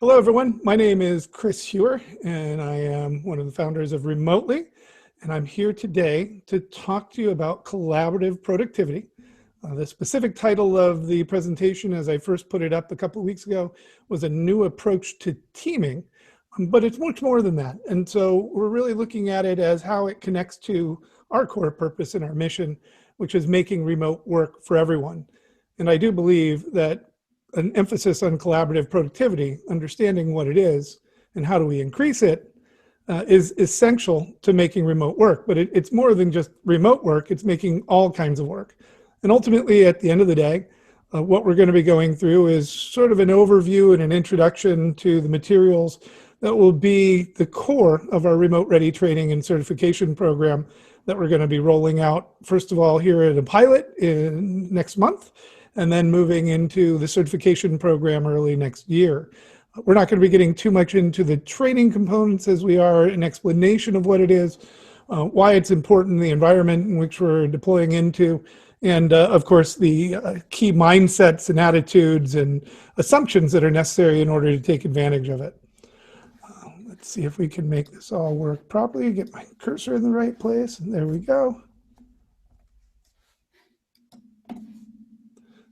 Hello, everyone. My name is Chris Hewer, and I am one of the founders of Remotely. And I'm here today to talk to you about collaborative productivity. The specific title of the presentation, as I first put it up a couple of weeks ago, was a new approach to teaming, but it's much more than that. And so we're really looking at it as how it connects to our core purpose and our mission, which is making remote work for everyone. And I do believe that an emphasis on collaborative productivity, understanding what it is and how do we increase it, is essential to making remote work. But it's more than just remote work, it's making all kinds of work. And ultimately, at the end of the day, what we're going to be going through is sort of an overview and an introduction to the materials that will be the core of our Remote Ready training and certification program that we're going to be rolling out, first of all, here at a pilot in next month, and then moving into the certification program early next year. We're not going to be getting too much into the training components as we are an explanation of what it is, why it's important, the environment in which we're deploying into, and of course the key mindsets and attitudes and assumptions that are necessary in order to take advantage of it. Let's see if we can make this all work properly, get my cursor in the right place, and there we go.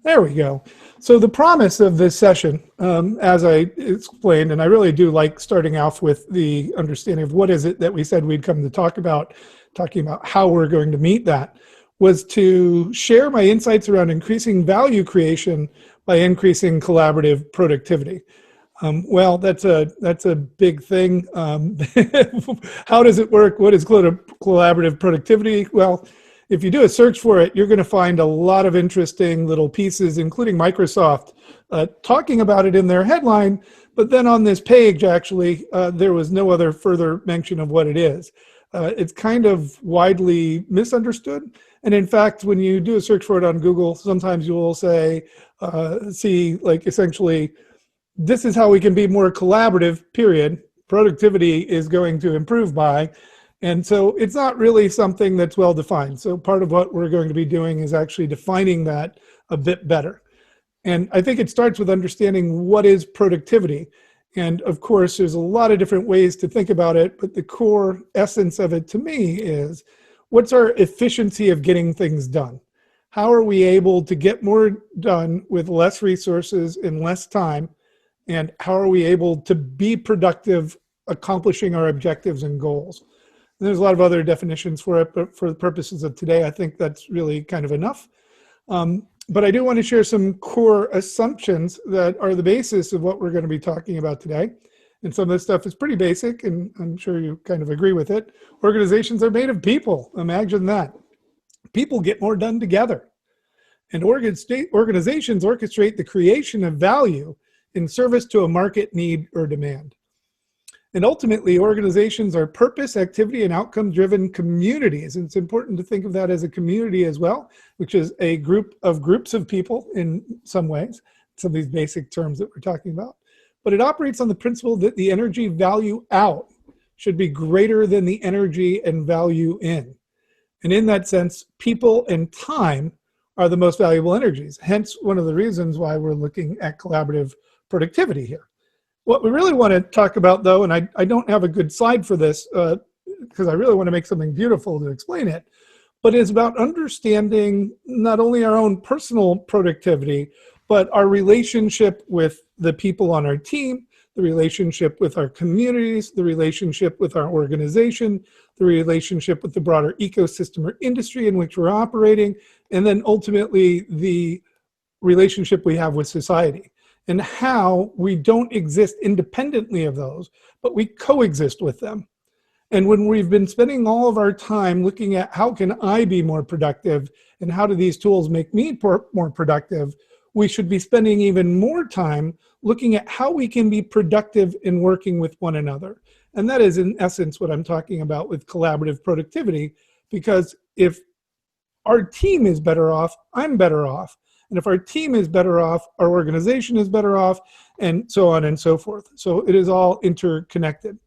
There we go. So the promise of this session, as I explained, and I really do like starting off with the understanding of what is it that we said we'd come to talk about, talking about how we're going to meet that, was to share my insights around increasing value creation by increasing collaborative productivity. Well, that's a big thing. How does it work? What is collaborative productivity? Well, if you do a search for it, you're going to find a lot of interesting little pieces, including Microsoft, talking about it in their headline. But then on this page, actually, there was no other further mention of what it is. It's kind of widely misunderstood. And in fact, when you do a search for it on Google, sometimes you will say, see, like essentially, this is how we can be more collaborative, period. Productivity is going to improve by. And so it's not really something that's well defined. So part of what we're going to be doing is actually defining that a bit better. And I think it starts with understanding what is productivity. And of course, there's a lot of different ways to think about it, but the core essence of it to me is, what's our efficiency of getting things done? How are we able to get more done with less resources in less time? And how are we able to be productive, accomplishing our objectives and goals? And there's a lot of other definitions for it, but for the purposes of today, I think that's really kind of enough. But I do want to share some core assumptions that are the basis of what we're going to be talking about today. And some of this stuff is pretty basic, and I'm sure you kind of agree with it. Organizations are made of people. Imagine that. People get more done together. And organizations orchestrate the creation of value in service to a market need or demand. And ultimately, organizations are purpose, activity, and outcome-driven communities. And it's important to think of that as a community as well, which is a group of groups of people in some ways, some of these basic terms that we're talking about. But it operates on the principle that the energy value out should be greater than the energy and value in. And in that sense, people and time are the most valuable energies. Hence, one of the reasons why we're looking at collaborative productivity here. What we really want to talk about, though, and I don't have a good slide for this because I really want to make something beautiful to explain it, but it's about understanding not only our own personal productivity, but our relationship with the people on our team, the relationship with our communities, the relationship with our organization, the relationship with the broader ecosystem or industry in which we're operating, and then ultimately the relationship we have with society. And how we don't exist independently of those, but we coexist with them. And when we've been spending all of our time looking at how can I be more productive and how do these tools make me more productive, we should be spending even more time looking at how we can be productive in working with one another. And that is in essence what I'm talking about with collaborative productivity, because if our team is better off, I'm better off. And if our team is better off, our organization is better off, and so on and so forth. So it is all interconnected.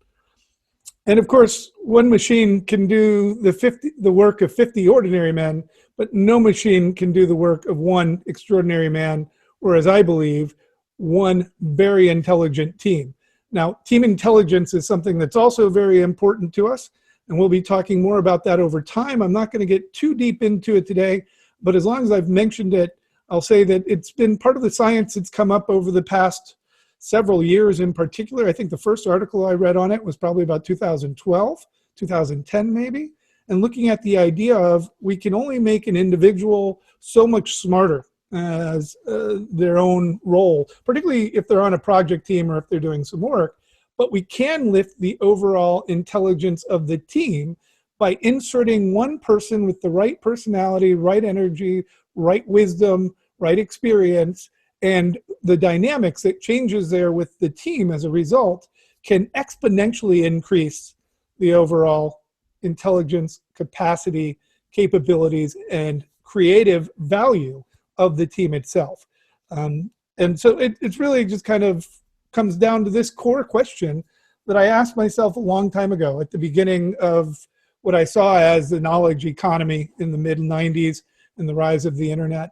And of course, one machine can do the work of 50 ordinary men, but no machine can do the work of one extraordinary man, or as I believe, one very intelligent team. Now, team intelligence is something that's also very important to us, and we'll be talking more about that over time. I'm not going to get too deep into it today, but as long as I've mentioned it, I'll say that it's been part of the science that's come up over the past several years in particular. I think the first article I read on it was probably about 2012, 2010 maybe, and looking at the idea of we can only make an individual so much smarter as their own role, particularly if they're on a project team or if they're doing some work, but we can lift the overall intelligence of the team by inserting one person with the right personality, right energy, right wisdom, right experience, and the dynamics that changes there with the team as a result can exponentially increase the overall intelligence, capacity, capabilities, and creative value of the team itself. And so it's really just kind of comes down to this core question that I asked myself a long time ago at the beginning of what I saw as the knowledge economy in the mid-90s and the rise of the internet,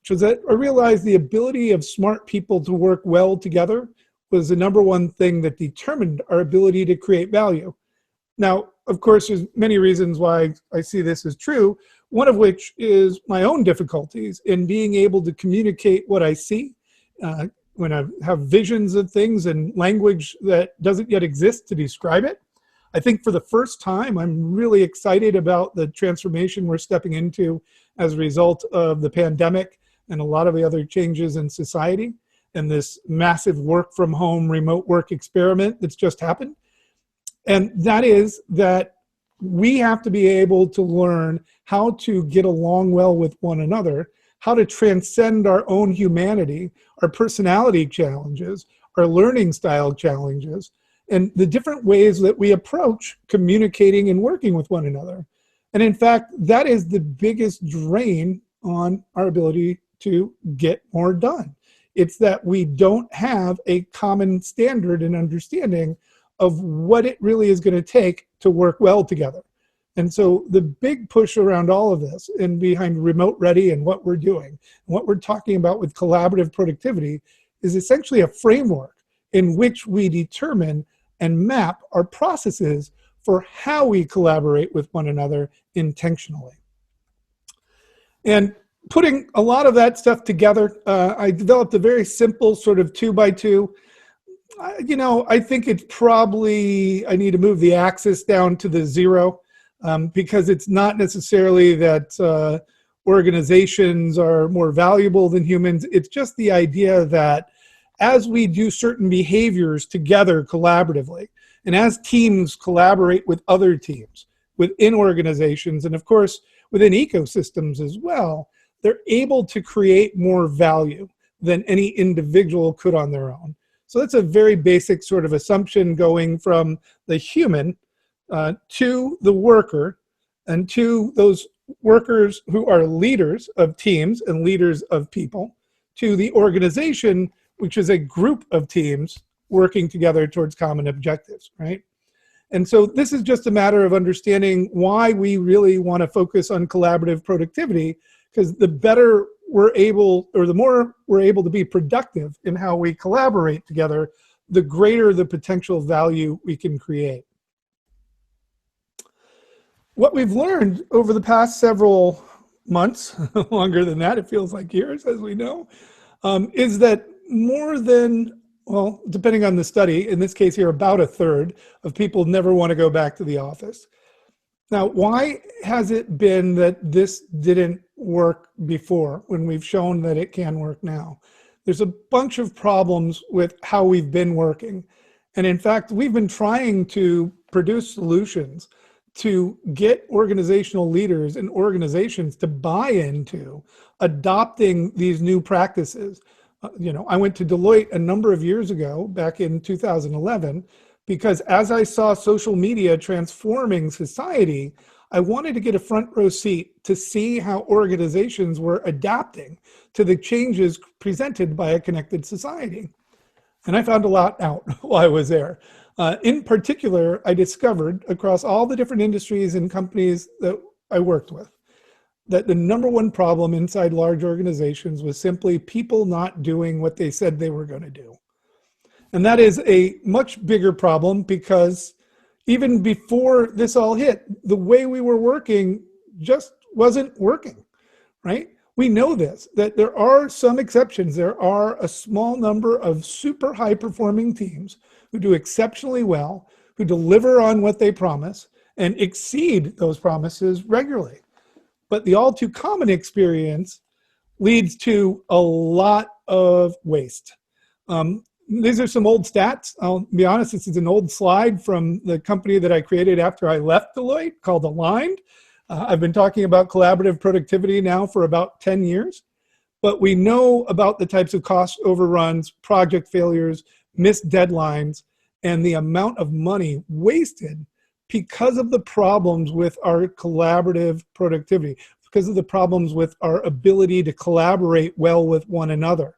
which was that I realized the ability of smart people to work well together was the number one thing that determined our ability to create value. Now, of course, there's many reasons why I see this as true, one of which is my own difficulties in being able to communicate what I see when I have visions of things and language that doesn't yet exist to describe it. I think for the first time, I'm really excited about the transformation we're stepping into as a result of the pandemic and a lot of the other changes in society and this massive work from home, remote work experiment that's just happened. And that is that we have to be able to learn how to get along well with one another, how to transcend our own humanity, our personality challenges, our learning style challenges, and the different ways that we approach communicating and working with one another. And in fact, that is the biggest drain on our ability to get more done. It's that we don't have a common standard and understanding of what it really is going to take to work well together. And so the big push around all of this and behind RemoteReady and what we're doing, and what we're talking about with collaborative productivity is essentially a framework in which we determine and map our processes for how we collaborate with one another intentionally. And putting a lot of that stuff together, I developed a very simple sort of 2x2. I think it's probably, I need to move the axis down to the 0 because it's not necessarily that organizations are more valuable than humans. It's just the idea that as we do certain behaviors together collaboratively, and as teams collaborate with other teams, within organizations, and of course, within ecosystems as well, they're able to create more value than any individual could on their own. So that's a very basic sort of assumption going from the human to the worker and to those workers who are leaders of teams and leaders of people to the organization, which is a group of teams working together towards common objectives, right? And so this is just a matter of understanding why we really want to focus on collaborative productivity, because the better we're able, or the more we're able to be productive in how we collaborate together, the greater the potential value we can create. What we've learned over the past several months, longer than that, it feels like years, as we know, is that more than, well, depending on the study, in this case here, about a third of people never want to go back to the office. Now, why has it been that this didn't work before when we've shown that it can work now? There's a bunch of problems with how we've been working. And in fact, we've been trying to produce solutions to get organizational leaders and organizations to buy into adopting these new practices. I went to Deloitte a number of years ago, back in 2011, because as I saw social media transforming society, I wanted to get a front row seat to see how organizations were adapting to the changes presented by a connected society. And I found a lot out while I was there. In particular, I discovered across all the different industries and companies that I worked with, that the number one problem inside large organizations was simply people not doing what they said they were going to do. And that is a much bigger problem because even before this all hit, the way we were working just wasn't working, right? We know this, that there are some exceptions. There are a small number of super high performing teams who do exceptionally well, who deliver on what they promise and exceed those promises regularly. But the all too common experience leads to a lot of waste. These are some old stats. I'll be honest, this is an old slide from the company that I created after I left Deloitte called Aligned. I've been talking about collaborative productivity now for about 10 years, but we know about the types of cost overruns, project failures, missed deadlines, and the amount of money wasted because of the problems with our collaborative productivity, because of the problems with our ability to collaborate well with one another.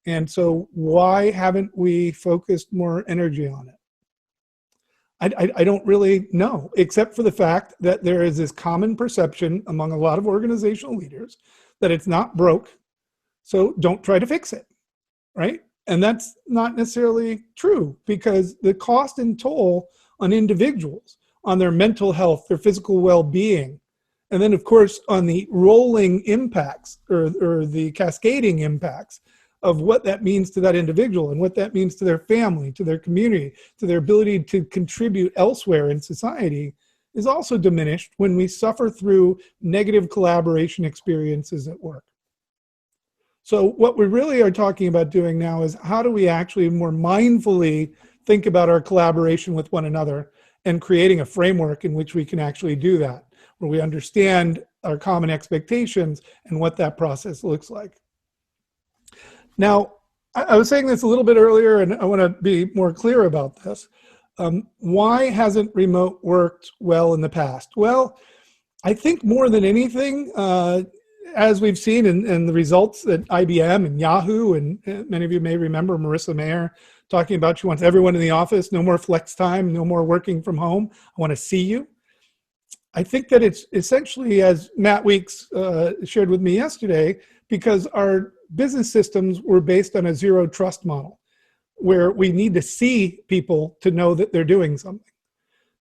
And so why haven't we focused more energy on it? I don't really know, except for the fact that there is this common perception among a lot of organizational leaders that it's not broke, so don't try to fix it, right? And that's not necessarily true, because the cost and toll on individuals, on their mental health, their physical well-being, and then of course on the rolling impacts or the cascading impacts of what that means to that individual and what that means to their family, to their community, to their ability to contribute elsewhere in society is also diminished when we suffer through negative collaboration experiences at work. So what we really are talking about doing now is how do we actually more mindfully think about our collaboration with one another and creating a framework in which we can actually do that, where we understand our common expectations and what that process looks like. Now, I was saying this a little bit earlier, and I want to be more clear about this. Why hasn't remote worked well in the past? Well, I think more than anything, as we've seen in the results at IBM and Yahoo, and many of you may remember Marissa Mayer talking about she wants everyone in the office, no more flex time, no more working from home. I want to see you. I think that it's essentially, as Matt Weeks shared with me yesterday, because our business systems were based on a zero trust model, where we need to see people to know that they're doing something.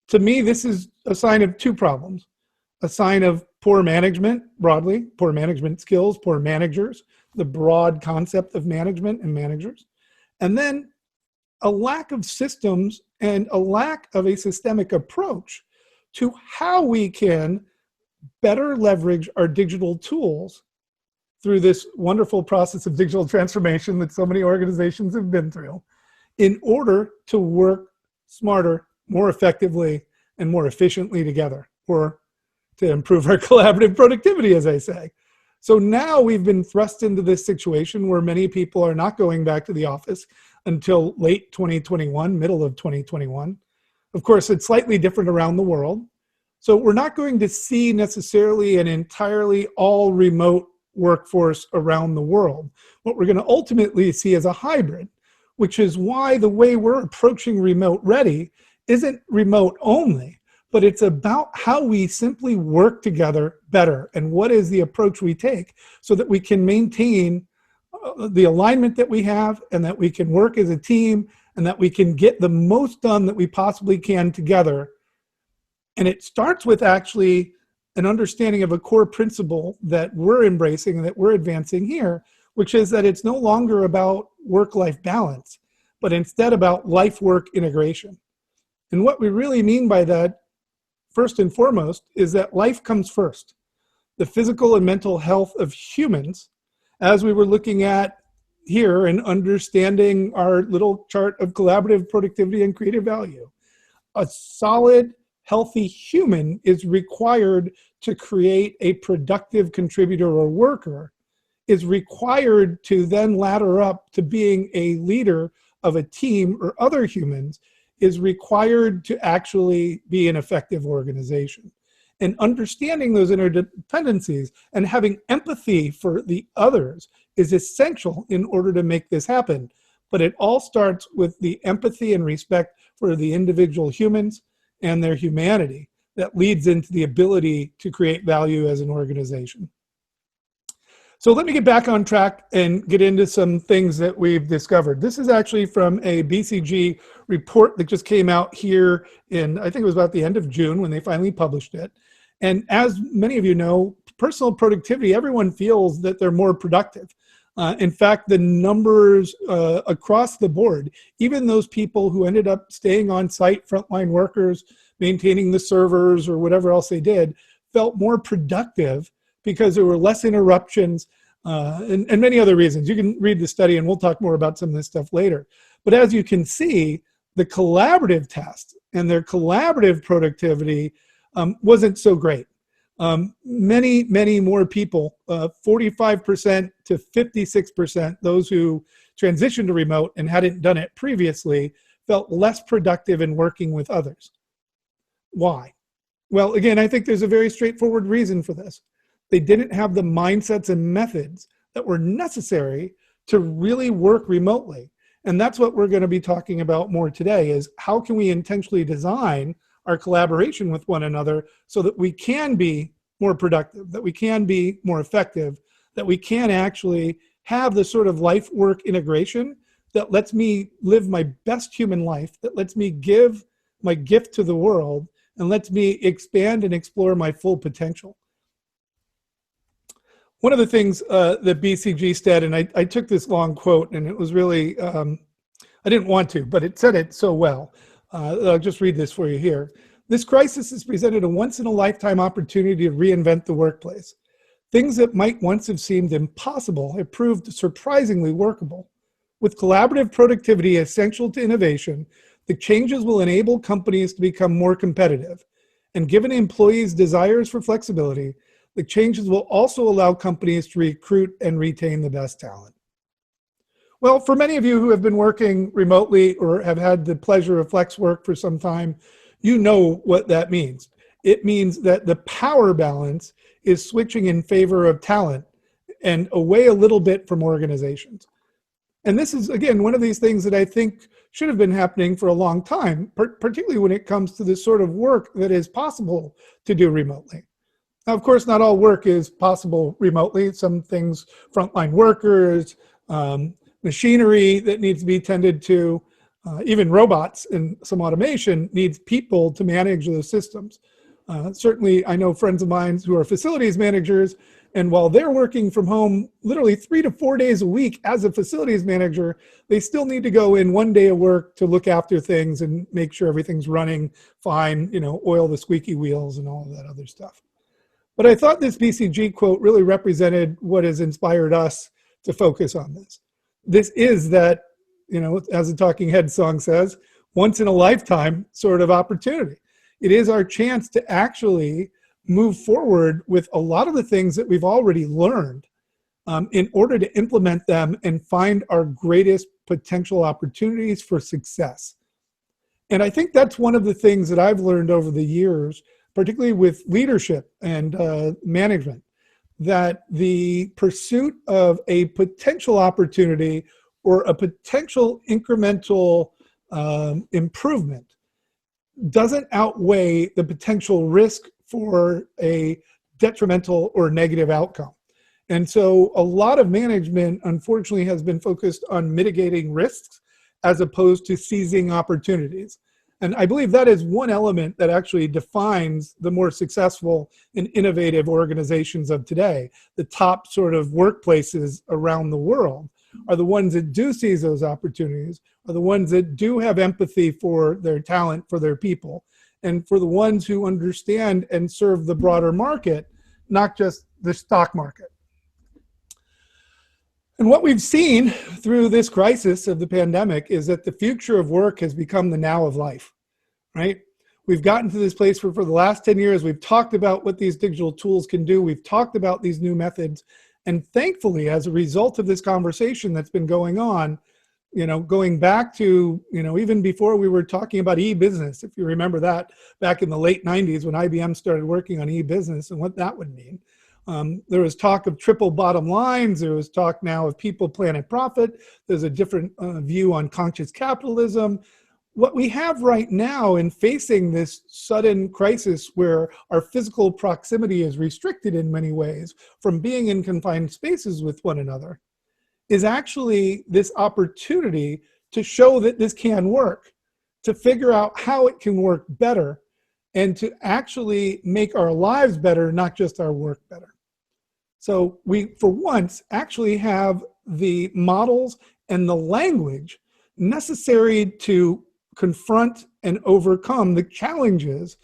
To me, this is a sign of two problems. A sign of poor management, broadly, poor management skills, poor managers, the broad concept of management and managers. And then a lack of systems and a lack of a systemic approach to how we can better leverage our digital tools through this wonderful process of digital transformation that so many organizations have been through in order to work smarter, more effectively, and more efficiently together, or to improve our collaborative productivity, as I say. So now we've been thrust into this situation where many people are not going back to the office until late 2021, middle of 2021. Of course, it's slightly different around the world. So we're not going to see necessarily an entirely all remote workforce around the world. What we're going to ultimately see is a hybrid, which is why the way we're approaching remote ready isn't remote only, but it's about how we simply work together better and what is the approach we take so that we can maintain the alignment that we have and that we can work as a team and that we can get the most done that we possibly can together. And it starts with actually an understanding of a core principle that we're embracing and that we're advancing here, which is that it's no longer about work-life balance, but instead about life-work integration. And what we really mean by that, first and foremost, is that life comes first. The physical and mental health of humans, as we were looking at here and understanding our little chart of collaborative productivity and creative value, a solid, healthy human is required to create a productive contributor or worker, is required to then ladder up to being a leader of a team or other humans, is required to actually be an effective organization. And understanding those interdependencies and having empathy for the others is essential in order to make this happen. But it all starts with the empathy and respect for the individual humans and their humanity. that leads into the ability to create value as an organization. So let me get back on track and get into some things that we've discovered. This is actually from a BCG report that just came out here in, I think it was about the end of June when they finally published it. And as many of you know, personal productivity, everyone feels that they're more productive. In fact, the numbers across the board, even those people who ended up staying on site, frontline workers, maintaining the servers or whatever else they did, felt more productive because there were less interruptions and many other reasons. You can read the study and we'll talk more about some of this stuff later. But as you can see, the collaborative test and their collaborative productivity wasn't so great. Many more people, 45% to 56%, those who transitioned to remote and hadn't done it previously, felt less productive in working with others. Why? Well, again, I think there's a very straightforward reason for this. They didn't have the mindsets and methods that were necessary to really work remotely. And that's what we're going to be talking about more today, is how can we intentionally design our collaboration with one another so that we can be more productive, that we can be more effective, that we can actually have the sort of life-work integration that lets me live my best human life, that lets me give my gift to the world, and lets me expand and explore my full potential. One of the things that BCG said, and I took this long quote, and it was really, I didn't want to, but it said it so well. I'll just read this for you here. This crisis has presented a once-in-a-lifetime opportunity to reinvent the workplace. Things that might once have seemed impossible have proved surprisingly workable. With collaborative productivity essential to innovation, the changes will enable companies to become more competitive. And given employees' desires for flexibility, the changes will also allow companies to recruit and retain the best talent. Well, for many of you who have been working remotely or have had the pleasure of flex work for some time, you know what that means. It means that the power balance is switching in favor of talent and away a little bit from organizations. And this is, again, one of these things that I think should have been happening for a long time, particularly when it comes to this sort of work that is possible to do remotely. Now, of course, not all work is possible remotely. Some things, frontline workers, machinery that needs to be tended to, even robots and some automation needs people to manage those systems. Certainly, I know friends of mine who are facilities managers, and while they're working from home literally 3 to 4 days a week as a facilities manager, they still need to go in 1 day of work to look after things and make sure everything's running fine, you know, oil the squeaky wheels and all of that other stuff. But I thought this BCG quote really represented what has inspired us to focus on this. This is that, you know, as the Talking Heads song says, once in a lifetime sort of opportunity. It is our chance to actually move forward with a lot of the things that we've already learned in order to implement them and find our greatest potential opportunities for success. And I think that's one of the things that I've learned over the years, particularly with leadership and management, that the pursuit of a potential opportunity or a potential incremental improvement doesn't outweigh the potential risk for a detrimental or negative outcome. And so a lot of management, unfortunately, has been focused on mitigating risks as opposed to seizing opportunities. And I believe that is one element that actually defines the more successful and innovative organizations of today. The top sort of workplaces around the world are the ones that do seize those opportunities, are the ones that do have empathy for their talent, for their people, and for the ones who understand and serve the broader market, not just the stock market. And what we've seen through this crisis of the pandemic is that the future of work has become the now of life, right? We've gotten to this place where for the last 10 years, we've talked about what these digital tools can do. We've talked about these new methods. And thankfully, as a result of this conversation that's been going on, you know, going back to, you know, even before we were talking about e-business, if you remember that back in the late 90s when IBM started working on e-business and what that would mean. There was talk of triple bottom lines. There was talk now of people, planet, profit. There's a different view on conscious capitalism. what we have right now in facing this sudden crisis where our physical proximity is restricted in many ways from being in confined spaces with one another is actually this opportunity to show that this can work, to figure out how it can work better, and to actually make our lives better, not just our work better. So we, for once, actually have the models and the language necessary to confront and overcome the challenges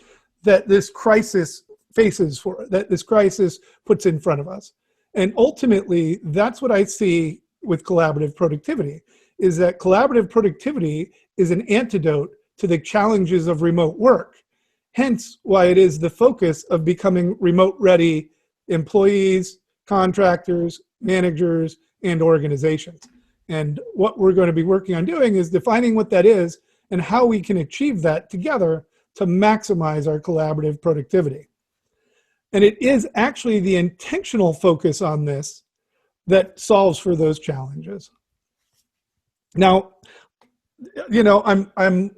that this crisis faces that this crisis puts in front of us. And ultimately, that's what I see with collaborative productivity, is that collaborative productivity is an antidote to the challenges of remote work. Hence why it is the focus of becoming remote-ready employees, contractors, managers, and organizations. And what we're going to be working on doing is defining what that is and how we can achieve that together to maximize our collaborative productivity. And it is actually the intentional focus on this that solves for those challenges. Now, you know, I'm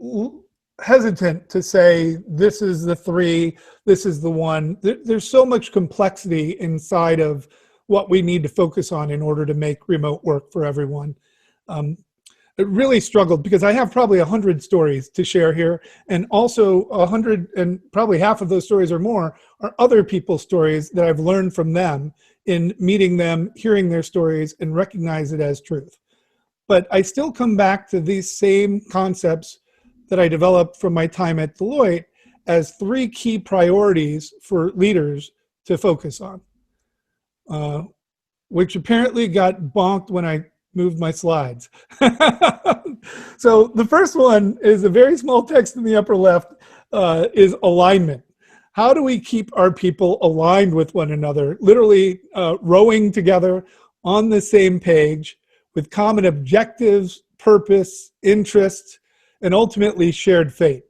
hesitant to say this is the three, this is the one. There's so much complexity inside of what we need to focus on in order to make remote work for everyone. It really struggled because I have probably 100 stories to share here, and also 100, and probably half of those stories or more are other people's stories that I've learned from them in meeting them, hearing their stories, and recognize it as truth. But I still come back to these same concepts that I developed from my time at Deloitte as three key priorities for leaders to focus on, which apparently got bonked when I moved my slides. So the first one is a very small text in the upper left, is alignment. How do we keep our people aligned with one another, literally rowing together on the same page with common objectives, purpose, interests, and ultimately shared fate?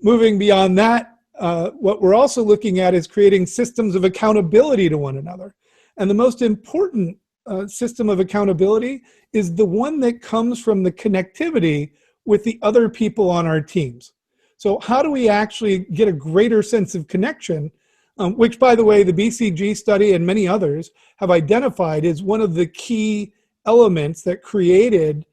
Moving beyond that, what we're also looking at is creating systems of accountability to one another. And the most important system of accountability is the one that comes from the connectivity with the other people on our teams. So how do we actually get a greater sense of connection, which, by the way, the BCG study and many others have identified as one of the key elements that created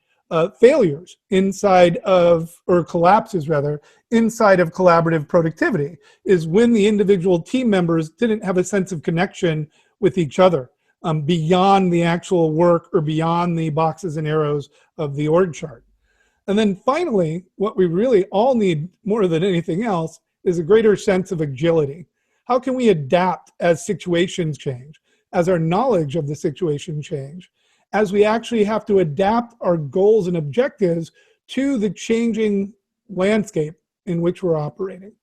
failures inside of, or collapses rather, inside of collaborative productivity, is when the individual team members didn't have a sense of connection with each other beyond the actual work or beyond the boxes and arrows of the org chart. And then finally, what we really all need more than anything else is a greater sense of agility. How can we adapt as situations change, as our knowledge of the situation change, as we actually have to adapt our goals and objectives to the changing landscape in which we're operating?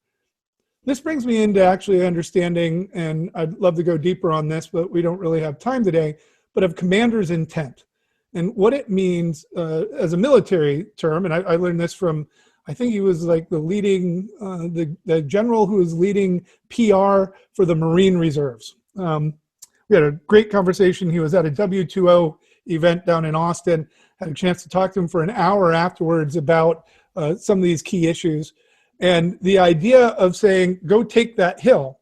This brings me into actually understanding, and I'd love to go deeper on this, but we don't really have time today, but of commander's intent and what it means as a military term. And I learned this from, I think he was like the leading, the general who was leading PR for the Marine Reserves. We had a great conversation. He was at a W2O event down in Austin, had a chance to talk to him for an hour afterwards about some of these key issues. And the idea of saying, go take that hill,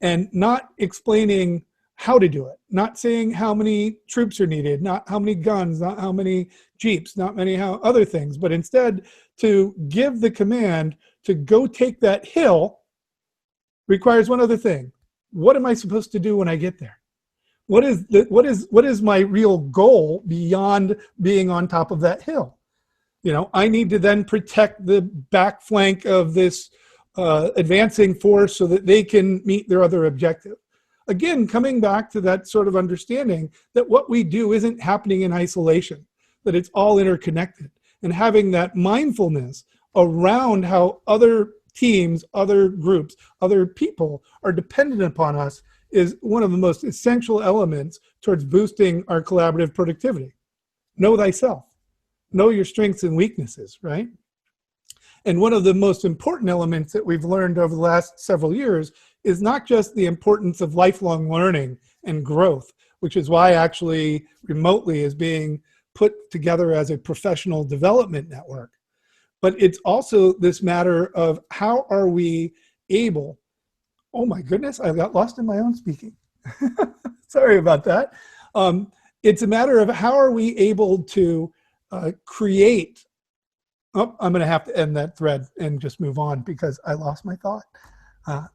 and not explaining how to do it, not saying how many troops are needed, not how many guns, not how many jeeps, not many other things, but instead to give the command to go take that hill requires one other thing. What am I supposed to do when I get there? What is my real goal beyond being on top of that hill? You know, I need to then protect the back flank of this advancing force so that they can meet their other objective. Again, coming back to that sort of understanding that what we do isn't happening in isolation, that it's all interconnected, and having that mindfulness around how other teams, other groups, other people are dependent upon us is one of the most essential elements towards boosting our collaborative productivity. Know thyself. Know your strengths and weaknesses, right? And one of the most important elements that we've learned over the last several years is not just the importance of lifelong learning and growth, which is why actually Remotely is being put together as a professional development network, but it's also this matter of how are we able, oh my goodness, I got lost in my own speaking. Sorry about that. It's a matter of how are we able to create. Oh, I'm going to have to end that thread and just move on because I lost my thought.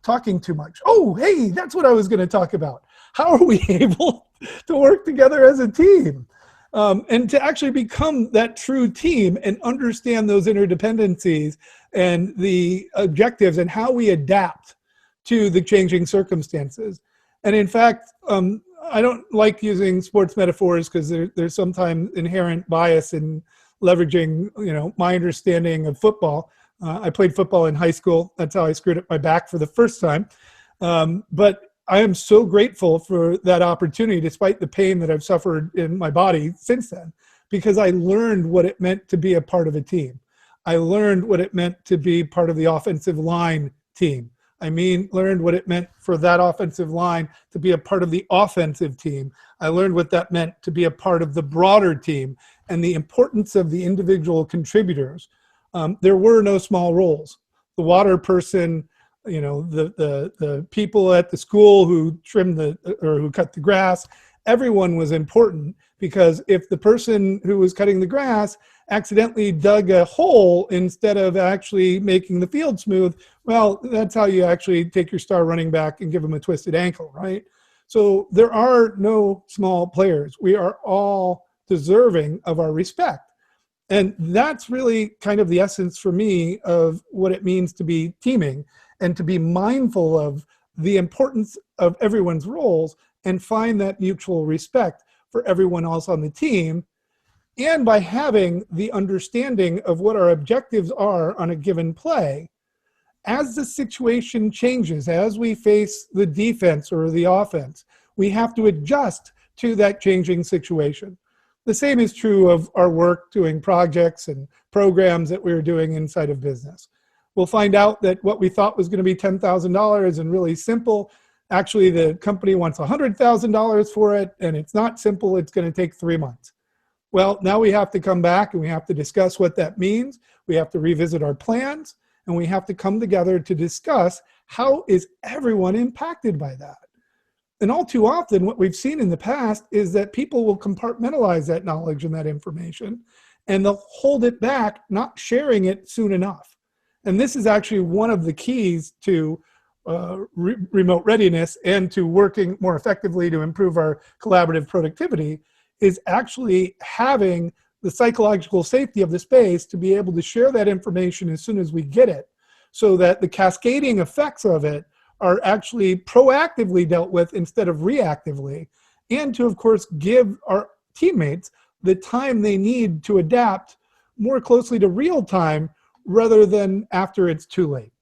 Talking too much. Oh, hey, that's what I was going to talk about. How are we able to work together as a team and to actually become that true team and understand those interdependencies and the objectives and how we adapt to the changing circumstances. And in fact, I don't like using sports metaphors because there's sometimes inherent bias in leveraging, my understanding of football. I played football in high school. That's how I screwed up my back for the first time. But I am so grateful for that opportunity, despite the pain that I've suffered in my body since then, because I learned what it meant to be a part of a team. I learned what it meant to be part of the offensive line team. Learned what it meant for that offensive line to be a part of the offensive team. I learned what that meant to be a part of the broader team and the importance of the individual contributors. There were no small roles. The water person, the people at the school who trimmed or who cut the grass, everyone was important, because if the person who was cutting the grass accidentally dug a hole instead of actually making the field smooth, well, that's how you actually take your star running back and give them a twisted ankle, right? So there are no small players. We are all deserving of our respect. And that's really kind of the essence for me of what it means to be teaming and to be mindful of the importance of everyone's roles and find that mutual respect for everyone else on the team. And by having the understanding of what our objectives are on a given play, as the situation changes, as we face the defense or the offense, we have to adjust to that changing situation. The same is true of our work doing projects and programs that we're doing inside of business. We'll find out that what we thought was going to be $10,000 and really simple, actually the company wants $100,000 for it, and it's not simple, it's going to take 3 months. Well, now we have to come back and we have to discuss what that means. We have to revisit our plans, and we have to come together to discuss how is everyone impacted by that. And all too often, what we've seen in the past is that people will compartmentalize that knowledge and that information, and they'll hold it back, not sharing it soon enough. And this is actually one of the keys to remote readiness and to working more effectively to improve our collaborative productivity, is actually having the psychological safety of the space to be able to share that information as soon as we get it, so that the cascading effects of it are actually proactively dealt with instead of reactively, and to, of course, give our teammates the time they need to adapt more closely to real time rather than after it's too late.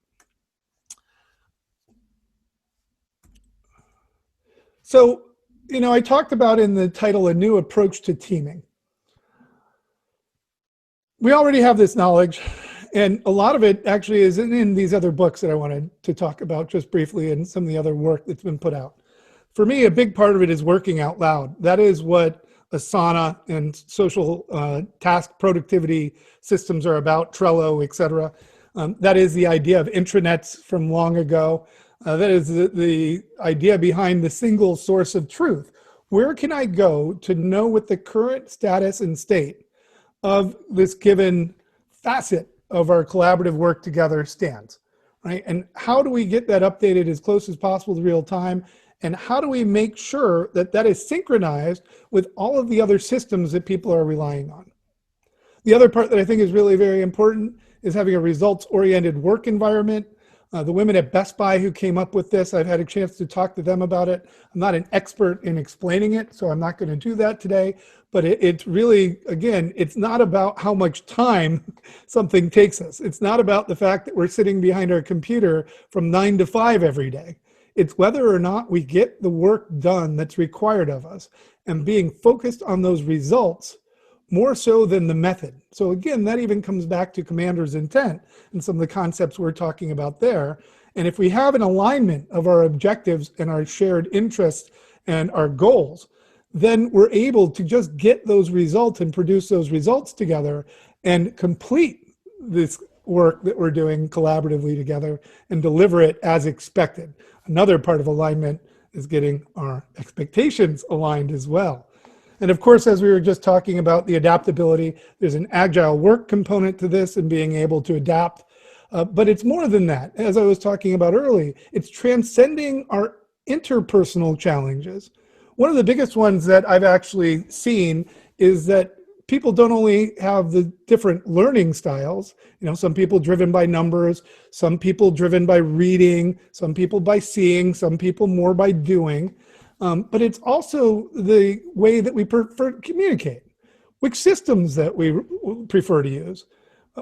So, I talked about in the title, a new approach to teaming. We already have this knowledge, and a lot of it actually is in these other books that I wanted to talk about just briefly, and some of the other work that's been put out. For me, a big part of it is working out loud. That is what Asana and social task productivity systems are about, Trello, etc. That is the idea of intranets from long ago. That is the idea behind the single source of truth. Where can I go to know what the current status and state of this given facet of our collaborative work together stands, right? And how do we get that updated as close as possible to real time? And how do we make sure that that is synchronized with all of the other systems that people are relying on? The other part that I think is really very important is having a results-oriented work environment. The women at Best Buy who came up with this, I've had a chance to talk to them about it. I'm not an expert in explaining it, so I'm not going to do that today. But it's really, again, it's not about how much time something takes us. It's not about the fact that we're sitting behind our computer from 9 to 5 every day. It's whether or not we get the work done that's required of us and being focused on those results more so than the method. So again, that even comes back to commander's intent and some of the concepts we're talking about there. And if we have an alignment of our objectives and our shared interests and our goals, then we're able to just get those results and produce those results together and complete this work that we're doing collaboratively together and deliver it as expected. Another part of alignment is getting our expectations aligned as well. And of course, as we were just talking about the adaptability, there's an agile work component to this and being able to adapt. But it's more than that. As I was talking about early, it's transcending our interpersonal challenges. One of the biggest ones that I've actually seen is that people don't only have the different learning styles, some people driven by numbers, some people driven by reading, some people by seeing, some people more by doing. But it's also the way that we prefer to communicate, which systems that we prefer to use.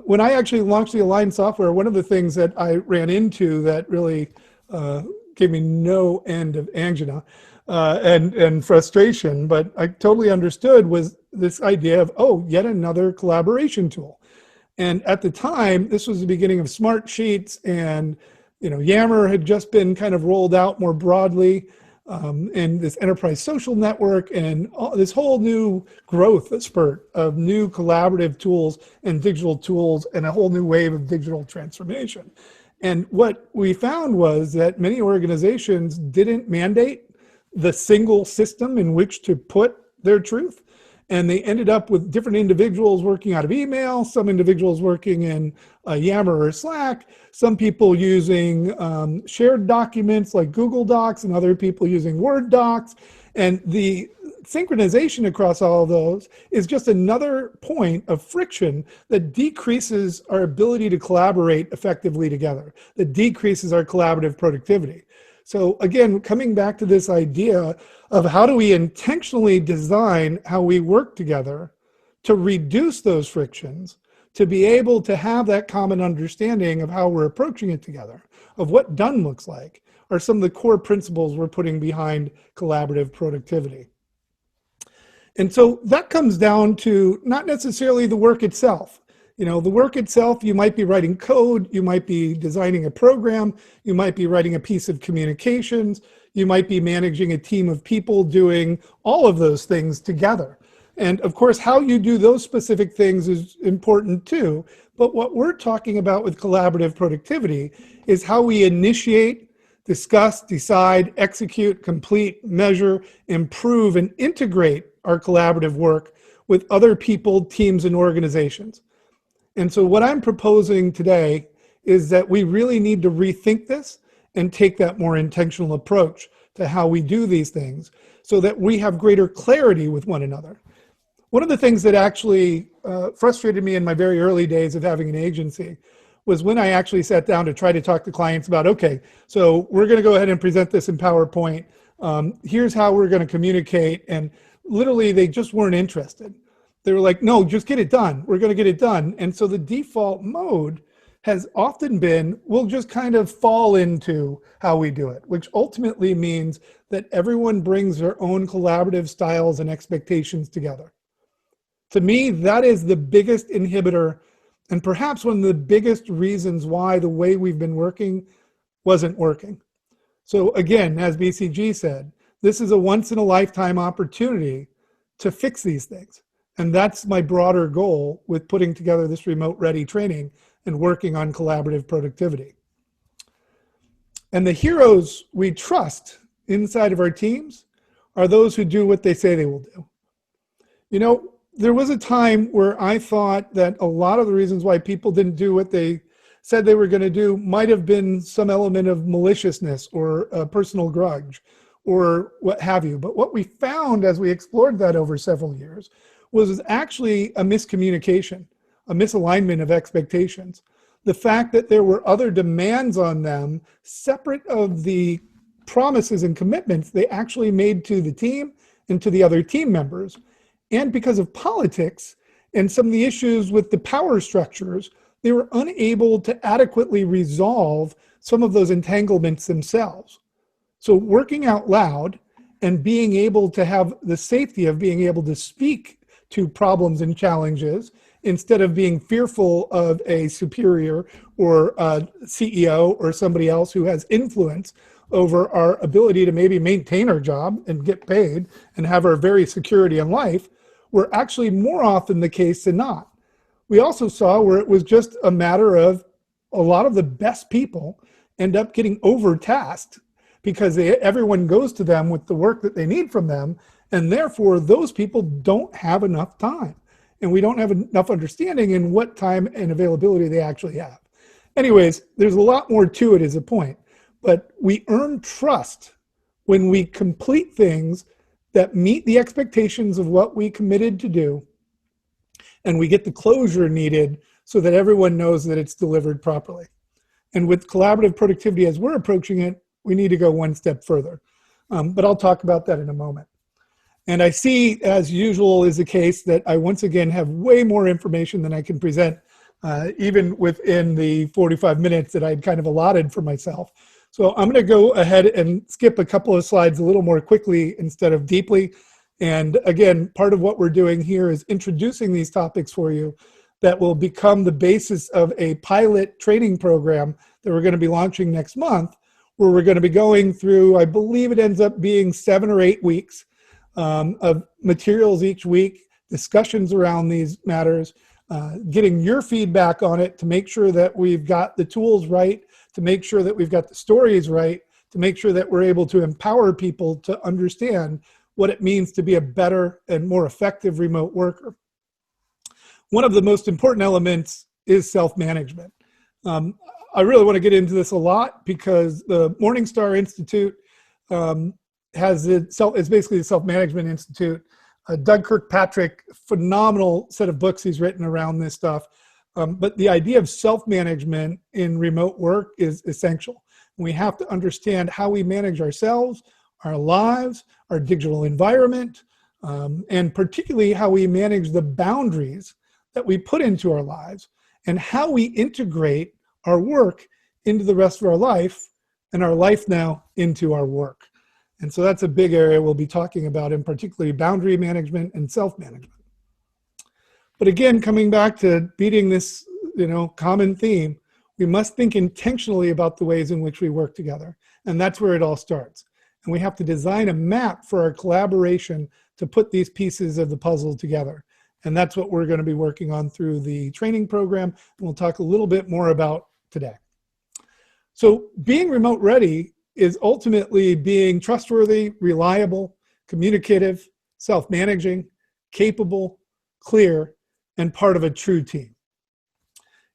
When I actually launched the Align software, one of the things that I ran into that really gave me no end of angina and frustration, but I totally understood, was this idea of, yet another collaboration tool. And at the time, this was the beginning of Smart Sheets, and Yammer had just been kind of rolled out more broadly. And this enterprise social network and this whole new growth spurt of new collaborative tools and digital tools and a whole new wave of digital transformation. And what we found was that many organizations didn't mandate the single system in which to put their truth. And they ended up with different individuals working out of email, some individuals working in Yammer or Slack, some people using shared documents like Google Docs, and other people using Word docs. And the synchronization across all of those is just another point of friction that decreases our ability to collaborate effectively together, that decreases our collaborative productivity. So again, coming back to this idea of how do we intentionally design how we work together to reduce those frictions, to be able to have that common understanding of how we're approaching it together, of what done looks like, are some of the core principles we're putting behind collaborative productivity. And so that comes down to not necessarily the work itself. The work itself, you might be writing code, you might be designing a program, you might be writing a piece of communications, you might be managing a team of people doing all of those things together. And of course, how you do those specific things is important too. But what we're talking about with collaborative productivity is how we initiate, discuss, decide, execute, complete, measure, improve, and integrate our collaborative work with other people, teams, and organizations. And so what I'm proposing today is that we really need to rethink this and take that more intentional approach to how we do these things so that we have greater clarity with one another. One of the things that actually frustrated me in my very early days of having an agency was when I actually sat down to try to talk to clients about, okay, so we're going to go ahead and present this in PowerPoint. Here's how we're going to communicate. And literally, they just weren't interested. They were like, no, just get it done. We're going to get it done. And so the default mode has often been, we'll just kind of fall into how we do it, which ultimately means that everyone brings their own collaborative styles and expectations together. To me, that is the biggest inhibitor and perhaps one of the biggest reasons why the way we've been working wasn't working. So again, as BCG said, this is a once-in-a-lifetime opportunity to fix these things. And that's my broader goal with putting together this remote-ready training and working on collaborative productivity. And the heroes we trust inside of our teams are those who do what they say they will do. There was a time where I thought that a lot of the reasons why people didn't do what they said they were going to do might have been some element of maliciousness or a personal grudge or what have you. But what we found as we explored that over several years was actually a miscommunication, a misalignment of expectations. The fact that there were other demands on them separate of the promises and commitments they actually made to the team and to the other team members. And because of politics and some of the issues with the power structures, they were unable to adequately resolve some of those entanglements themselves. So working out loud and being able to have the safety of being able to speak to problems and challenges instead of being fearful of a superior or a CEO or somebody else who has influence over our ability to maybe maintain our job and get paid and have our very security in life, were actually more often the case than not. We also saw where it was just a matter of a lot of the best people end up getting overtasked because everyone goes to them with the work that they need from them, and therefore those people don't have enough time. And we don't have enough understanding in what time and availability they actually have. Anyways, there's a lot more to it as a point, but we earn trust when we complete things that meet the expectations of what we committed to do, and we get the closure needed so that everyone knows that it's delivered properly. And with collaborative productivity as we're approaching it, we need to go one step further. But I'll talk about that in a moment. And I see, as usual is the case, that I once again have way more information than I can present, even within the 45 minutes that I'd kind of allotted for myself. So I'm going to go ahead and skip a couple of slides a little more quickly instead of deeply. And again, part of what we're doing here is introducing these topics for you that will become the basis of a pilot training program that we're going to be launching next month, where we're going to be going through, I believe it ends up being 7 or 8 weeks of materials each week, discussions around these matters, getting your feedback on it to make sure that we've got the tools right, to make sure that we've got the stories right, to make sure that we're able to empower people to understand what it means to be a better and more effective remote worker. One of the most important elements is self-management. I really want to get into this a lot because the Morningstar Institute it's basically the Self-Management Institute. Doug Kirkpatrick, phenomenal set of books he's written around this stuff. But the idea of self-management in remote work is essential. We have to understand how we manage ourselves, our lives, our digital environment, and particularly how we manage the boundaries that we put into our lives and how we integrate our work into the rest of our life and our life now into our work. And so that's a big area we'll be talking about, in particularly boundary management and self-management. But again, coming back to beating this, common theme, we must think intentionally about the ways in which we work together. And that's where it all starts. And we have to design a map for our collaboration to put these pieces of the puzzle together. And that's what we're going to be working on through the training program. And we'll talk a little bit more about today. So being remote ready is ultimately being trustworthy, reliable, communicative, self-managing, capable, clear, and part of a true team.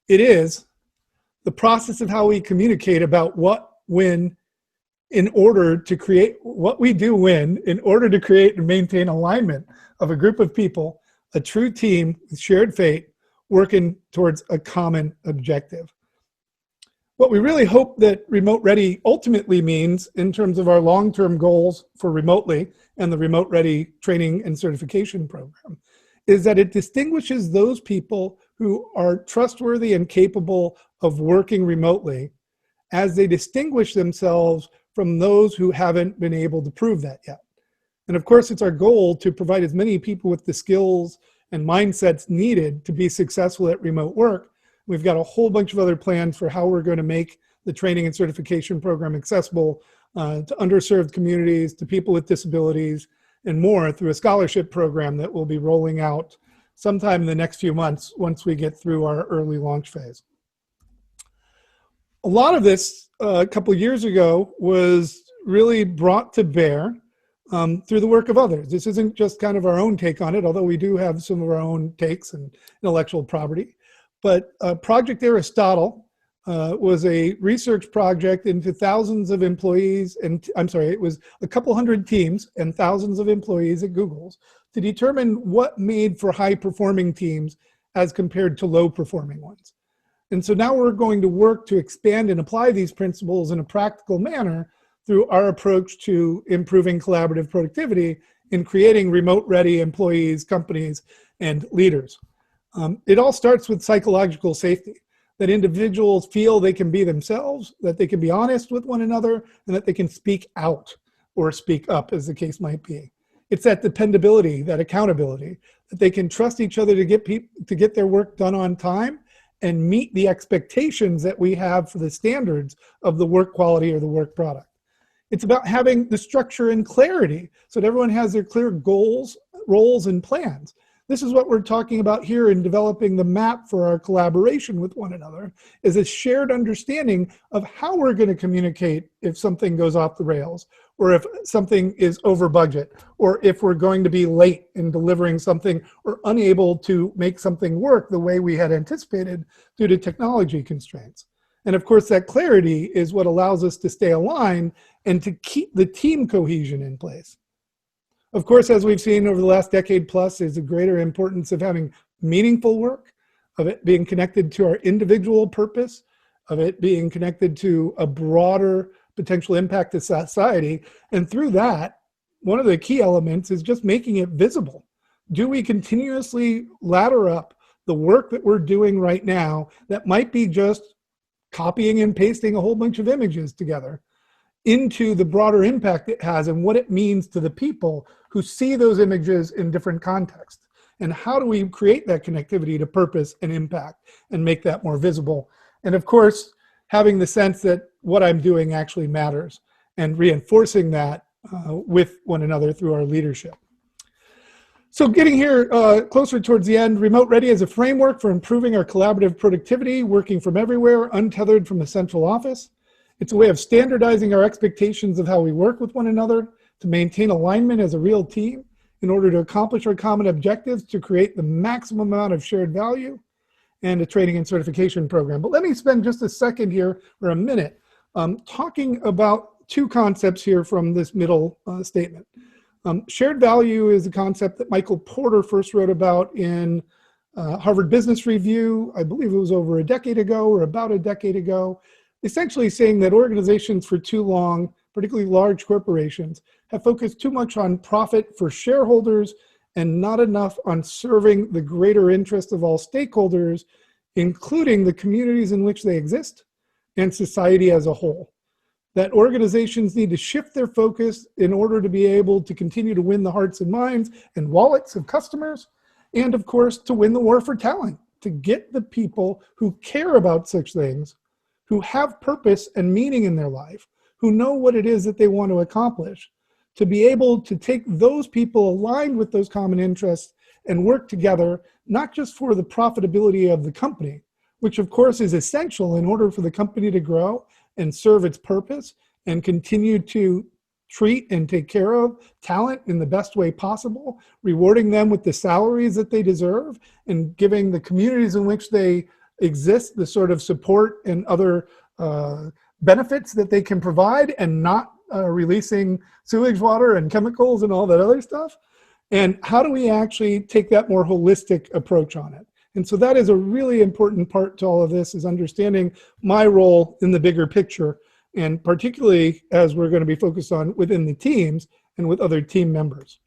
It is the process of how we communicate about what, when, in order to create what we do when, in order to create and maintain alignment of a group of people, a true team with shared fate, working towards a common objective. What we really hope that Remote Ready ultimately means in terms of our long-term goals for remotely and the Remote Ready training and certification program is that it distinguishes those people who are trustworthy and capable of working remotely as they distinguish themselves from those who haven't been able to prove that yet. And of course, it's our goal to provide as many people with the skills and mindsets needed to be successful at remote work. We've got a whole bunch of other plans for how we're going to make the training and certification program accessible to underserved communities, to people with disabilities, and more through a scholarship program that we'll be rolling out sometime in the next few months once we get through our early launch phase. A lot of this a couple years ago was really brought to bear through the work of others. This isn't just kind of our own take on it, although we do have some of our own takes and intellectual property. But Project Aristotle was a research project into thousands of employees, and it was a couple hundred teams and thousands of employees at Google's to determine what made for high-performing teams as compared to low-performing ones. And so now we're going to work to expand and apply these principles in a practical manner through our approach to improving collaborative productivity in creating remote-ready employees, companies, and leaders. It all starts with psychological safety, that individuals feel they can be themselves, that they can be honest with one another, and that they can speak out or speak up, as the case might be. It's that dependability, that accountability, that they can trust each other to get their work done on time and meet the expectations that we have for the standards of the work quality or the work product. It's about having the structure and clarity so that everyone has their clear goals, roles, and plans. This is what we're talking about here in developing the map for our collaboration with one another, is a shared understanding of how we're going to communicate if something goes off the rails, or if something is over budget, or if we're going to be late in delivering something or unable to make something work the way we had anticipated due to technology constraints. And of course, that clarity is what allows us to stay aligned and to keep the team cohesion in place. Of course, as we've seen over the last decade plus, is a greater importance of having meaningful work, of it being connected to our individual purpose, of it being connected to a broader potential impact to society. And through that, one of the key elements is just making it visible. Do we continuously ladder up the work that we're doing right now that might be just copying and pasting a whole bunch of images together into the broader impact it has and what it means to the people who see those images in different contexts? And how do we create that connectivity to purpose and impact and make that more visible? And of course, having the sense that what I'm doing actually matters and reinforcing that with one another through our leadership. So getting here closer towards the end, RemoteReady is a framework for improving our collaborative productivity, working from everywhere, untethered from a central office. It's a way of standardizing our expectations of how we work with one another to maintain alignment as a real team in order to accomplish our common objectives, to create the maximum amount of shared value, and a training and certification program. But let me spend just a second here, or a minute, talking about two concepts here from this middle statement. Shared value is a concept that Michael Porter first wrote about in Harvard Business Review. I believe it was over a decade ago, or about a decade ago, essentially saying that organizations for too long, particularly large corporations, have focused too much on profit for shareholders and not enough on serving the greater interest of all stakeholders, including the communities in which they exist and society as a whole. That organizations need to shift their focus in order to be able to continue to win the hearts and minds and wallets of customers, and of course, to win the war for talent, to get the people who care about such things, who have purpose and meaning in their life, who know what it is that they want to accomplish, to be able to take those people aligned with those common interests and work together, not just for the profitability of the company, which of course is essential in order for the company to grow and serve its purpose and continue to treat and take care of talent in the best way possible, rewarding them with the salaries that they deserve, and giving the communities in which they exist the sort of support and other benefits that they can provide, and not releasing sewage water and chemicals and all that other stuff. And how do we actually take that more holistic approach on it? And so that is a really important part to all of this, is understanding my role in the bigger picture, and particularly as we're going to be focused on within the teams and with other team members.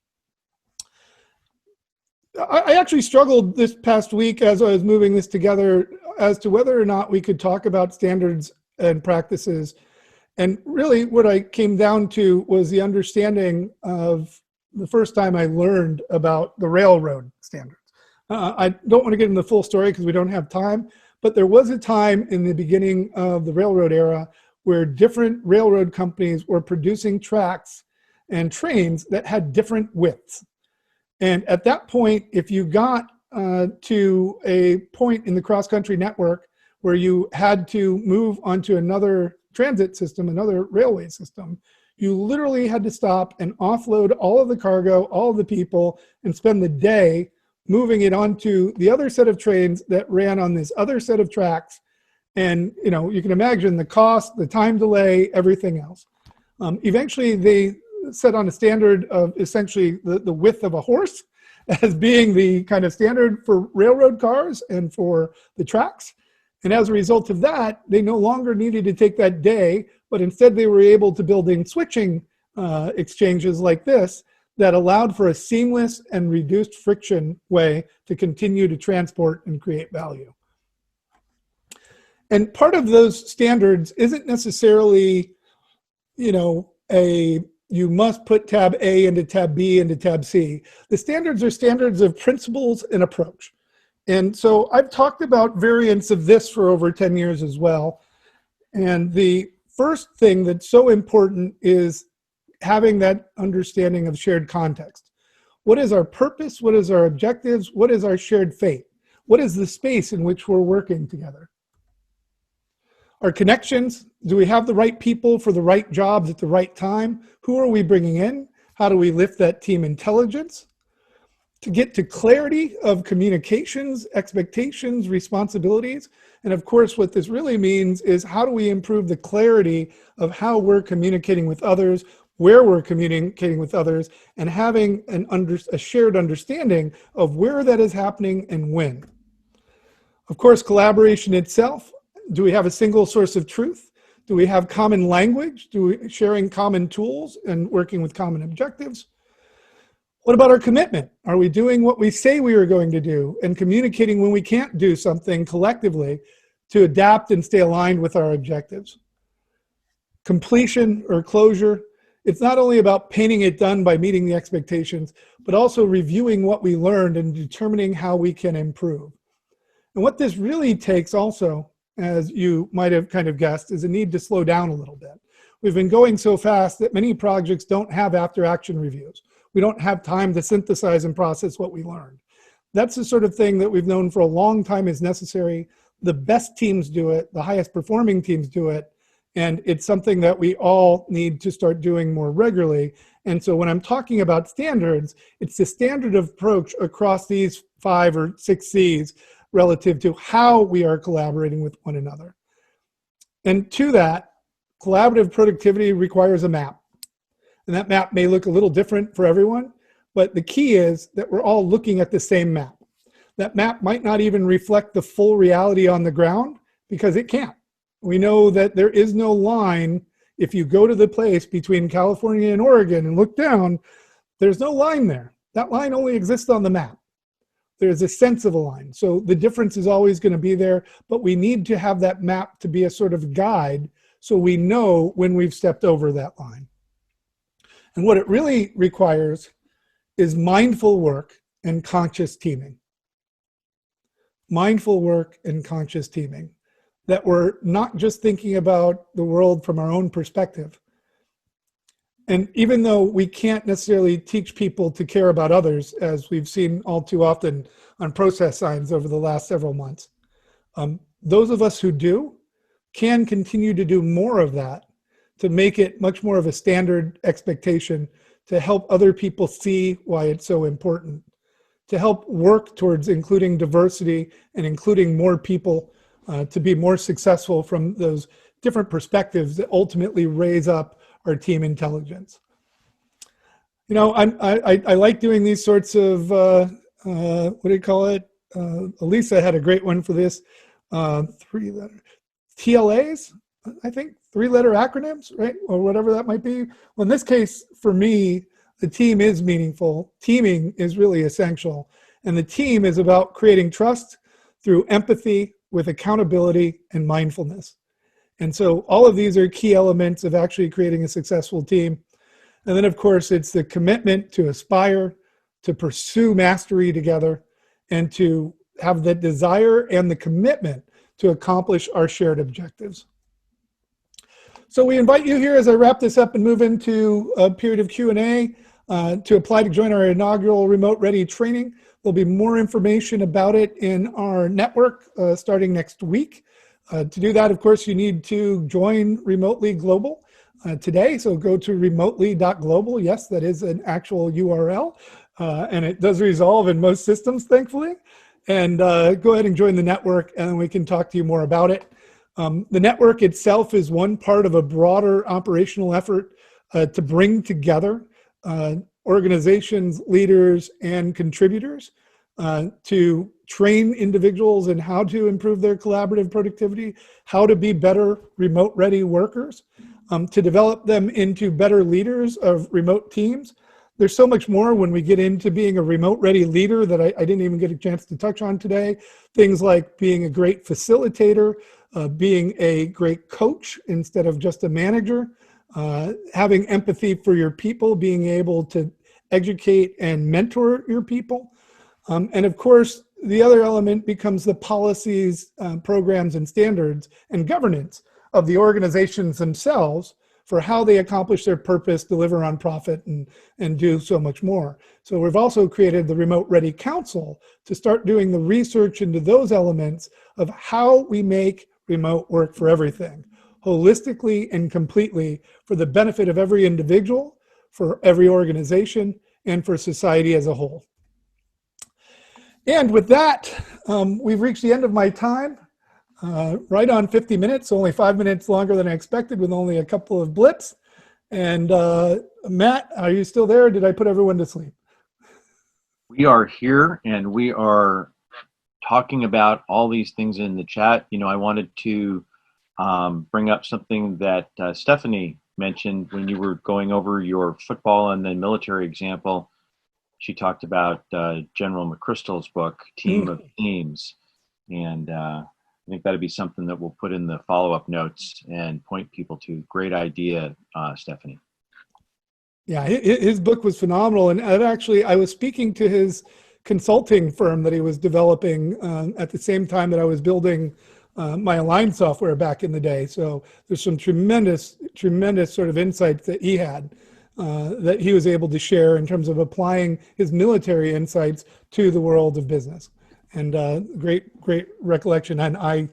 I actually struggled this past week as I was moving this together as to whether or not we could talk about standards and practices. And really what I came down to was the understanding of the first time I learned about the railroad standards. I don't want to get into the full story because we don't have time, but there was a time in the beginning of the railroad era where different railroad companies were producing tracks and trains that had different widths. And at that point, if you got to a point in the cross-country network where you had to move onto another transit system, another railway system, you literally had to stop and offload all of the cargo, all of the people, and spend the day moving it onto the other set of trains that ran on this other set of tracks. And you can imagine the cost, the time delay, everything else. Eventually, they set on a standard of essentially the width of a horse as being the kind of standard for railroad cars and for the tracks. And as a result of that, they no longer needed to take that day, but instead they were able to build in switching exchanges like this that allowed for a seamless and reduced friction way to continue to transport and create value. And part of those standards isn't necessarily, you must put tab A into tab B into tab C. The standards are standards of principles and approach. And so I've talked about variants of this for over 10 years as well. And the first thing that's so important is having that understanding of shared context. What is our purpose? What is our objectives? What is our shared fate? What is the space in which we're working together? Our connections, do we have the right people for the right jobs at the right time? Who are we bringing in? How do we lift that team intelligence? To get to clarity of communications, expectations, responsibilities. And of course, what this really means is how do we improve the clarity of how we're communicating with others, where we're communicating with others, and having a shared understanding of where that is happening and when. Of course, collaboration itself. Do we have a single source of truth? Do we have common language? Do we sharing common tools and working with common objectives? What about our commitment? Are we doing what we say we are going to do and communicating when we can't do something collectively to adapt and stay aligned with our objectives? Completion or closure. It's not only about painting it done by meeting the expectations, but also reviewing what we learned and determining how we can improve. And what this really takes also, as you might have kind of guessed, is a need to slow down a little bit. We've been going so fast that many projects don't have after-action reviews. We don't have time to synthesize and process what we learned. That's the sort of thing that we've known for a long time is necessary. The best teams do it, the highest performing teams do it, and it's something that we all need to start doing more regularly. And so when I'm talking about standards, it's the standard approach across these 5 or 6 C's relative to how we are collaborating with one another. And to that, collaborative productivity requires a map. And that map may look a little different for everyone, but the key is that we're all looking at the same map. That map might not even reflect the full reality on the ground because it can't. We know that there is no line. If you go to the place between California and Oregon and look down, there's no line there. That line only exists on the map. There's a sense of a line. So the difference is always going to be there, but we need to have that map to be a sort of guide so we know when we've stepped over that line. And what it really requires is mindful work and conscious teaming. Mindful work and conscious teaming. That we're not just thinking about the world from our own perspective. And even though we can't necessarily teach people to care about others, as we've seen all too often on process signs over the last several months, those of us who do can continue to do more of that to make it much more of a standard expectation to help other people see why it's so important, to help work towards including diversity and including more people to be more successful from those different perspectives that ultimately raise up our team intelligence. You know, I like doing these sorts of, what do you call it? Elisa had a great one for this, 3-letter TLAs, I think, 3-letter acronyms, right? Or whatever that might be. Well, in this case, for me, the team is meaningful. Teaming is really essential. And the team is about creating trust through empathy with accountability and mindfulness. And so all of these are key elements of actually creating a successful team. And then, of course, it's the commitment to aspire, to pursue mastery together, and to have the desire and the commitment to accomplish our shared objectives. So we invite you here as I wrap this up and move into a period of Q&A to apply to join our inaugural Remote Ready training. There'll be more information about it in our network starting next week. To do that, of course, you need to join Remotely Global today. So go to remotely.global. Yes, that is an actual URL. And it does resolve in most systems, thankfully. And go ahead and join the network, and then we can talk to you more about it. The network itself is one part of a broader operational effort to bring together organizations, leaders, and contributors to train individuals in how to improve their collaborative productivity, how to be better remote-ready workers, to develop them into better leaders of remote teams. There's so much more when we get into being a remote-ready leader that I didn't even get a chance to touch on today. Things like being a great facilitator, being a great coach instead of just a manager, having empathy for your people, being able to educate and mentor your people. And of course, the other element becomes the policies, programs, and standards and governance of the organizations themselves for how they accomplish their purpose, deliver on profit, and do so much more. So we've also created the RemoteReady Council to start doing the research into those elements of how we make remote work for everything, holistically and completely, for the benefit of every individual, for every organization, and for society as a whole. And with that, we've reached the end of my time. Right on 50 minutes, only 5 minutes longer than I expected with only a couple of blips. And Matt, are you still there? Or did I put everyone to sleep? We are here and we are talking about all these things in the chat. You know, I wanted to bring up something that Stephanie mentioned when you were going over your football and then military example. She talked about General McChrystal's book, Team of Teams. And I think that'd be something that we'll put in the follow-up notes and point people to. Great idea, Stephanie. Yeah, his book was phenomenal. And actually, I was speaking to his consulting firm that he was developing at the same time that I was building my Align software back in the day. So there's some tremendous sort of insights that he had that he was able to share in terms of applying his military insights to the world of business. And great recollection. And I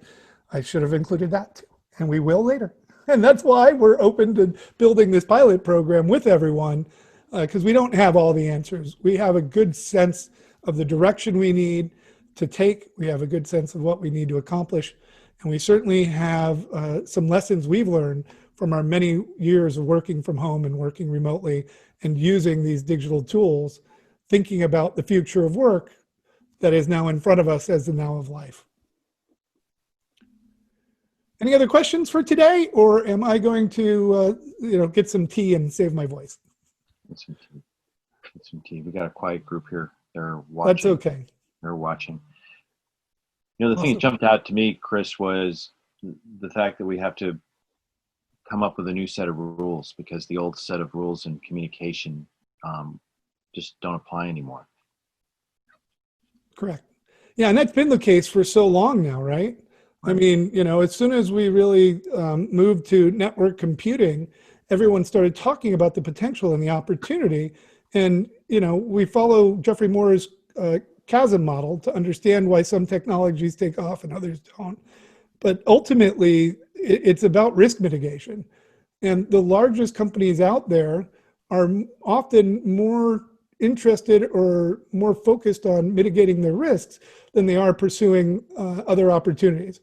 should have included that too. And we will later. And that's why we're open to building this pilot program with everyone, because we don't have all the answers. We have a good sense of the direction we need to take. We have a good sense of what we need to accomplish. And we certainly have some lessons we've learned from our many years of working from home and working remotely and using these digital tools, thinking about the future of work that is now in front of us as the now of life. Any other questions for today, or am I going to get some tea and save my voice? Get some tea. We got a quiet group here. They're watching. That's okay. They're watching. You know, the thing that jumped out to me, Chris, was the fact that we have to come up with a new set of rules because the old set of rules in communication just don't apply anymore. Correct. Yeah, and that's been the case for so long now, right? I mean, you know, as soon as we really moved to network computing, everyone started talking about the potential and the opportunity. And, you know, we follow Jeffrey Moore's chasm model to understand why some technologies take off and others don't. But ultimately, it's about risk mitigation. And the largest companies out there are often more interested or more focused on mitigating their risks than they are pursuing other opportunities.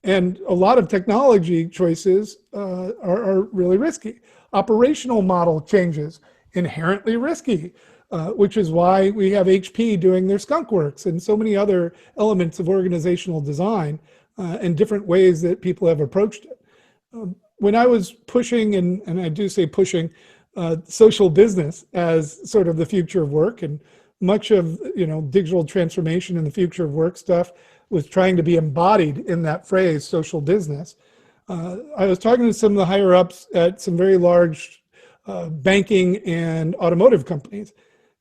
And a lot of technology choices are really risky. Operational model changes, inherently risky, which is why we have HP doing their skunkworks and so many other elements of organizational design and different ways that people have approached it. When I was pushing, and I do say pushing, social business as sort of the future of work, and much of digital transformation and the future of work stuff was trying to be embodied in that phrase, social business. I was talking to some of the higher ups at some very large banking and automotive companies.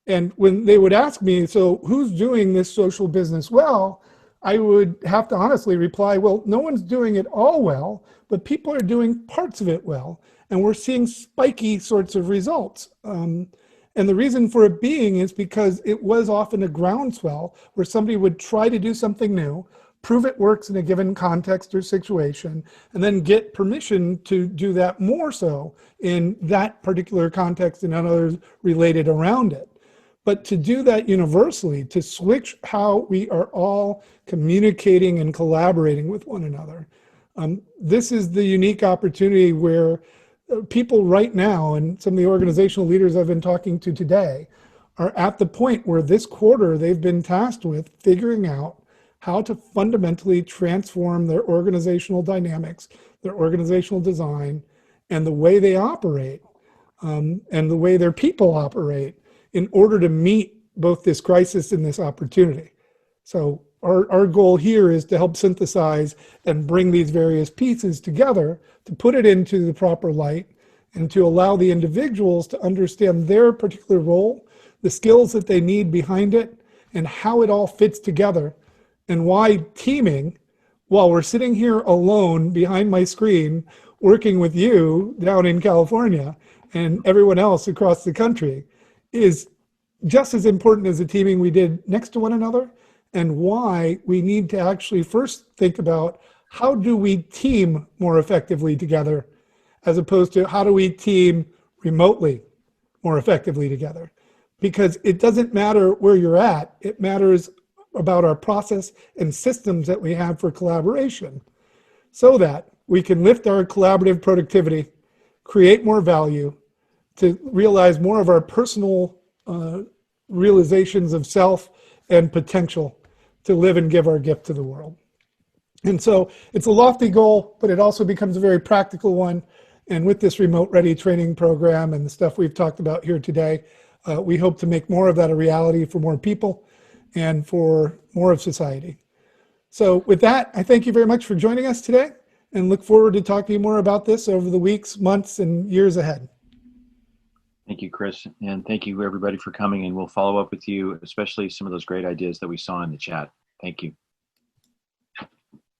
And when they would ask me, so who's doing this social business well? I would have to honestly reply, well, no one's doing it all well, but people are doing parts of it well. And we're seeing spiky sorts of results. And the reason for it being is because it was often a groundswell where somebody would try to do something new, prove it works in a given context or situation, and then get permission to do that more so in that particular context and others related around it. But to do that universally, to switch how we are all communicating and collaborating with one another, this is the unique opportunity where people right now, and some of the organizational leaders I've been talking to today, are at the point where this quarter they've been tasked with figuring out how to fundamentally transform their organizational dynamics, their organizational design, and the way they operate, and the way their people operate in order to meet both this crisis and this opportunity. So our goal here is to help synthesize and bring these various pieces together to put it into the proper light and to allow the individuals to understand their particular role, the skills that they need behind it, and how it all fits together, and why teaming, while we're sitting here alone behind my screen working with you down in California and everyone else across the country is just as important as the teaming we did next to one another, and why we need to actually first think about how do we team more effectively together, as opposed to how do we team remotely more effectively together. Because it doesn't matter where you're at, it matters about our process and systems that we have for collaboration, so that we can lift our collaborative productivity, create more value, to realize more of our personal realizations of self and potential to live and give our gift to the world. And so it's a lofty goal, but it also becomes a very practical one. And with this Remote Ready training program and the stuff we've talked about here today, we hope to make more of that a reality for more people and for more of society. So with that, I thank you very much for joining us today, and look forward to talking to you more about this over the weeks, months, and years ahead. Thank you, Chris. And thank you, everybody, for coming. And we'll follow up with you, especially some of those great ideas that we saw in the chat. Thank you.